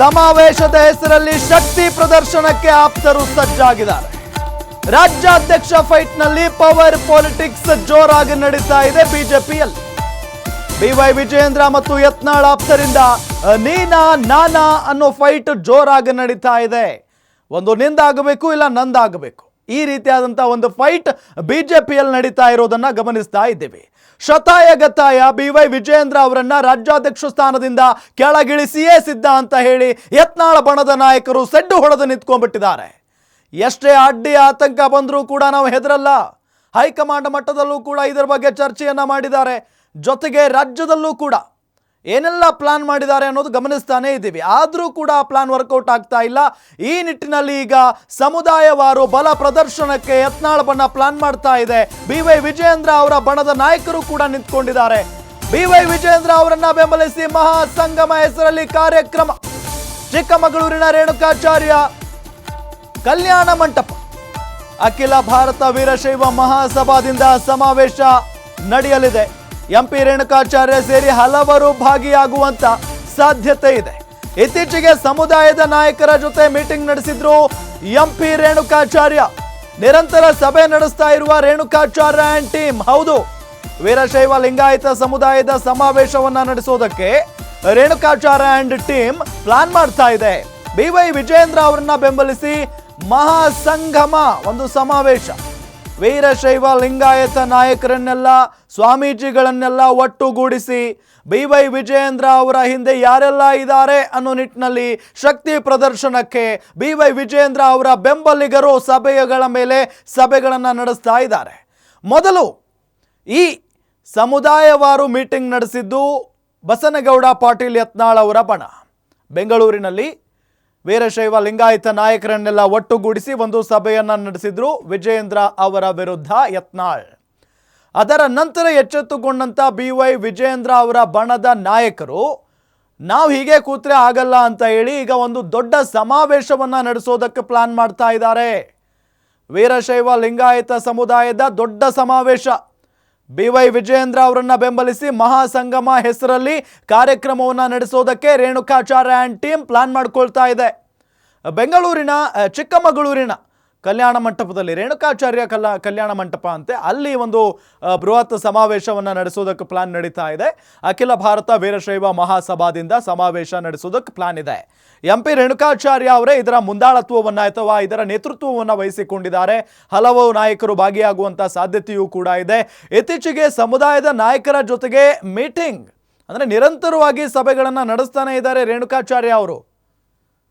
ಸಮಾವೇಶದ ಹೆಸರಲ್ಲಿ ಶಕ್ತಿ ಪ್ರದರ್ಶನಕ್ಕೆ ಆಪ್ತರು ಸಜ್ಜಾಗಿದ್ದಾರೆ. ರಾಜ್ಯಾಧ್ಯಕ್ಷ ಫೈಟ್ನಲ್ಲಿ ಪವರ್ ಪಾಲಿಟಿಕ್ಸ್ ಜೋರಾಗಿ ನಡೀತಾ ಇದೆ ಬಿಜೆಪಿಯಲ್ಲಿ. ಬಿವೈ ವಿಜಯೇಂದ್ರ ಮತ್ತು ಯತ್ನಾಳ್ ಆಪ್ತರಿಂದ ನೀನಾ ನಾನಾ ಅನ್ನೋ ಫೈಟ್ ಜೋರಾಗಿ ನಡೀತಾ ಇದೆ. ಒಂದು ನಿಂದಾಗಬೇಕು ಇಲ್ಲ ನಂದಾಗಬೇಕು, ಈ ರೀತಿಯಾದಂಥ ಒಂದು ಫೈಟ್ ಬಿಜೆಪಿಯಲ್ಲಿ ನಡೀತಾ ಇರೋದನ್ನ ಗಮನಿಸ್ತಾ ಇದ್ದೇವೆ. ಶತಾಯಗತಾಯ ಬಿವೈ ವಿಜಯೇಂದ್ರ ಅವರನ್ನ ರಾಜ್ಯಾಧ್ಯಕ್ಷ ಸ್ಥಾನದಿಂದ ಕೆಳಗಿಳಿಸಿಯೇ ಸಿದ್ಧ ಅಂತ ಹೇಳಿ ಯತ್ನಾಳ ಬಣದ ನಾಯಕರು ಸೆಡ್ಡು ಹೊಡೆದು ನಿಂತ್ಕೊಂಡ್ಬಿಟ್ಟಿದ್ದಾರೆ. ಎಷ್ಟೇ ಅಡ್ಡಿ ಆತಂಕ ಬಂದರೂ ಕೂಡ ನಾವು ಹೆದರಲ್ಲ. ಹೈಕಮಾಂಡ್ ಮಟ್ಟದಲ್ಲೂ ಕೂಡ ಇದರ ಬಗ್ಗೆ ಚರ್ಚೆಯನ್ನ ಮಾಡಿದ್ದಾರೆ. ಜೊತೆಗೆ ರಾಜ್ಯದಲ್ಲೂ ಕೂಡ ಏನೆಲ್ಲ ಪ್ಲಾನ್ ಮಾಡಿದ್ದಾರೆ ಅನ್ನೋದು ಗಮನಿಸ್ತಾನೆ ಇದ್ದೀವಿ. ಆದರೂ ಕೂಡ ಆ ಪ್ಲಾನ್ ವರ್ಕೌಟ್ ಆಗ್ತಾ ಇಲ್ಲ. ಈ ನಿಟ್ಟಿನಲ್ಲಿ ಈಗ ಸಮುದಾಯವಾರು ಬಲ ಪ್ರದರ್ಶನಕ್ಕೆ ಯತ್ನಾಳ ಬಣ ಪ್ಲಾನ್ ಮಾಡ್ತಾ ಇದೆ. ಬಿವೈ ವಿಜಯೇಂದ್ರ ಅವರ ಬಣದ ನಾಯಕರು ಕೂಡ ನಿಂತ್ಕೊಂಡಿದ್ದಾರೆ. ಬಿವೈ ವಿಜಯೇಂದ್ರ ಅವರನ್ನ ಬೆಂಬಲಿಸಿ ಮಹಾಸಂಗಮ ಹೆಸರಲ್ಲಿ ಕಾರ್ಯಕ್ರಮ. ಚಿಕ್ಕಮಗಳೂರಿನ ರೇಣುಕಾಚಾರ್ಯ ಕಲ್ಯಾಣ ಮಂಟಪ ಅಖಿಲ ಭಾರತ ವೀರಶೈವ ಮಹಾಸಭಾದಿಂದ ಸಮಾವೇಶ ನಡೆಯಲಿದೆ. ಎಂಪಿ ರೇಣುಕಾಚಾರ್ಯ ಸೇರಿ ಹಲವರು ಭಾಗಿಯಾಗುವಂತ ಸಾಧ್ಯತೆ ಇದೆ. ಇತ್ತೀಚೆಗೆ ಸಮುದಾಯದ ನಾಯಕರ ಜೊತೆ ಮೀಟಿಂಗ್ ನಡೆಸಿದ್ರು ಎಂಪಿ ರೇಣುಕಾಚಾರ್ಯ. ನಿರಂತರ ಸಭೆ ನಡೆಸ್ತಾ ಇರುವ ರೇಣುಕಾಚಾರ್ಯ ಅಂಡ್ ಟೀಮ್, ಹೌದು, ವೀರಶೈವ ಲಿಂಗಾಯತ ಸಮುದಾಯದ ಸಮಾವೇಶವನ್ನ ನಡೆಸೋದಕ್ಕೆ ರೇಣುಕಾಚಾರ್ಯ ಅಂಡ್ ಟೀಮ್ ಪ್ಲಾನ್ ಮಾಡ್ತಾ ಇದೆ. ಬಿವೈ ವಿಜಯೇಂದ್ರ ಅವರನ್ನ ಬೆಂಬಲಿಸಿ ಮಹಾಸಂಗಮ ಒಂದು ಸಮಾವೇಶ. ವೀರಶೈವ ಲಿಂಗಾಯತ ನಾಯಕರನ್ನೆಲ್ಲ, ಸ್ವಾಮೀಜಿಗಳನ್ನೆಲ್ಲ ಒಟ್ಟುಗೂಡಿಸಿ ಬಿವೈ ವಿಜಯೇಂದ್ರ ಅವರ ಹಿಂದೆ ಯಾರೆಲ್ಲ ಇದ್ದಾರೆ ಅನ್ನೋ ನಿಟ್ಟಿನಲ್ಲಿ ಶಕ್ತಿ ಪ್ರದರ್ಶನಕ್ಕೆ ಬಿವೈ ವಿಜಯೇಂದ್ರ ಅವರ ಬೆಂಬಲಿಗರು ಸಭೆಗಳ ಮೇಲೆ ಸಭೆಗಳನ್ನು ನಡೆಸ್ತಾ ಇದ್ದಾರೆ. ಮೊದಲು ಈ ಸಮುದಾಯವಾರು ಮೀಟಿಂಗ್ ನಡೆಸಿದ್ದು ಬಸನಗೌಡ ಪಾಟೀಲ್ ಯತ್ನಾಳ್ ಅವರ ಬಣ. ಬೆಂಗಳೂರಿನಲ್ಲಿ ವೀರಶೈವ ಲಿಂಗಾಯತ ನಾಯಕರನ್ನೆಲ್ಲ ಒಟ್ಟುಗೂಡಿಸಿ ಒಂದು ಸಭೆಯನ್ನ ನಡೆಸಿದ್ರು ವಿಜಯೇಂದ್ರ ಅವರ ವಿರುದ್ಧ ಯತ್ನಾಳ್. ಅದರ ನಂತರ ಎಚ್ಚೆತ್ತುಕೊಂಡಂತ ಬಿವೈ ವಿಜಯೇಂದ್ರ ಅವರ ಬಣದ ನಾಯಕರು ನಾವು ಹೀಗೆ ಕೂತ್ರೆ ಆಗಲ್ಲ ಅಂತ ಹೇಳಿ ಈಗ ಒಂದು ದೊಡ್ಡ ಸಮಾವೇಶವನ್ನ ನಡೆಸೋದಕ್ಕೆ ಪ್ಲಾನ್ ಮಾಡ್ತಾ ಇದ್ದಾರೆ. ವೀರಶೈವ ಲಿಂಗಾಯತ ಸಮುದಾಯದ ದೊಡ್ಡ ಸಮಾವೇಶ. ಬಿವೈ ವಿಜಯೇಂದ್ರ ಅವರನ್ನ ಬೆಂಬಲಿಸಿ ಮಹಾಸಂಗಮ ಹೆಸರಲ್ಲಿ ಕಾರ್ಯಕ್ರಮವನ್ನು ನಡೆಸೋದಕ್ಕೆ ರೇಣುಕಾಚಾರ್ಯ ಆ್ಯಂಡ್ ಟೀಮ್ ಪ್ಲಾನ್ ಮಾಡ್ಕೊಳ್ತಾ ಇದೆ. ಬೆಂಗಳೂರಿನ ಚಿಕ್ಕಮಗಳೂರಿನ ಕಲ್ಯಾಣ ಮಂಟಪದಲ್ಲಿ, ರೇಣುಕಾಚಾರ್ಯ ಕಲ್ಯಾಣ ಮಂಟಪ ಅಂತೆ, ಅಲ್ಲಿ ಒಂದು ಬೃಹತ್ ಸಮಾವೇಶವನ್ನು ನಡೆಸೋದಕ್ಕೆ ಪ್ಲಾನ್ ನಡೀತಾ ಇದೆ. ಅಖಿಲ ಭಾರತ ವೀರಶೈವ ಮಹಾಸಭಾದಿಂದ ಸಮಾವೇಶ ನಡೆಸೋದಕ್ಕೆ ಪ್ಲಾನ್ ಇದೆ. ಎಂಪಿ ರೇಣುಕಾಚಾರ್ಯ ಅವರೇ ಇದರ ಮುಂದಾಳತ್ವವನ್ನು ಅಥವಾ ಇದರ ನೇತೃತ್ವವನ್ನು ವಹಿಸಿಕೊಂಡಿದ್ದಾರೆ. ಹಲವು ನಾಯಕರು ಭಾಗಿಯಾಗುವಂಥ ಸಾಧ್ಯತೆಯೂ ಕೂಡ ಇದೆ. ಇತ್ತೀಚೆಗೆ ಸಮುದಾಯದ ನಾಯಕರ ಜೊತೆಗೆ ಮೀಟಿಂಗ್ ಅಂದರೆ ನಿರಂತರವಾಗಿ ಸಭೆಗಳನ್ನು ನಡೆಸ್ತಾನೆ ಇದ್ದಾರೆ ರೇಣುಕಾಚಾರ್ಯ ಅವರು.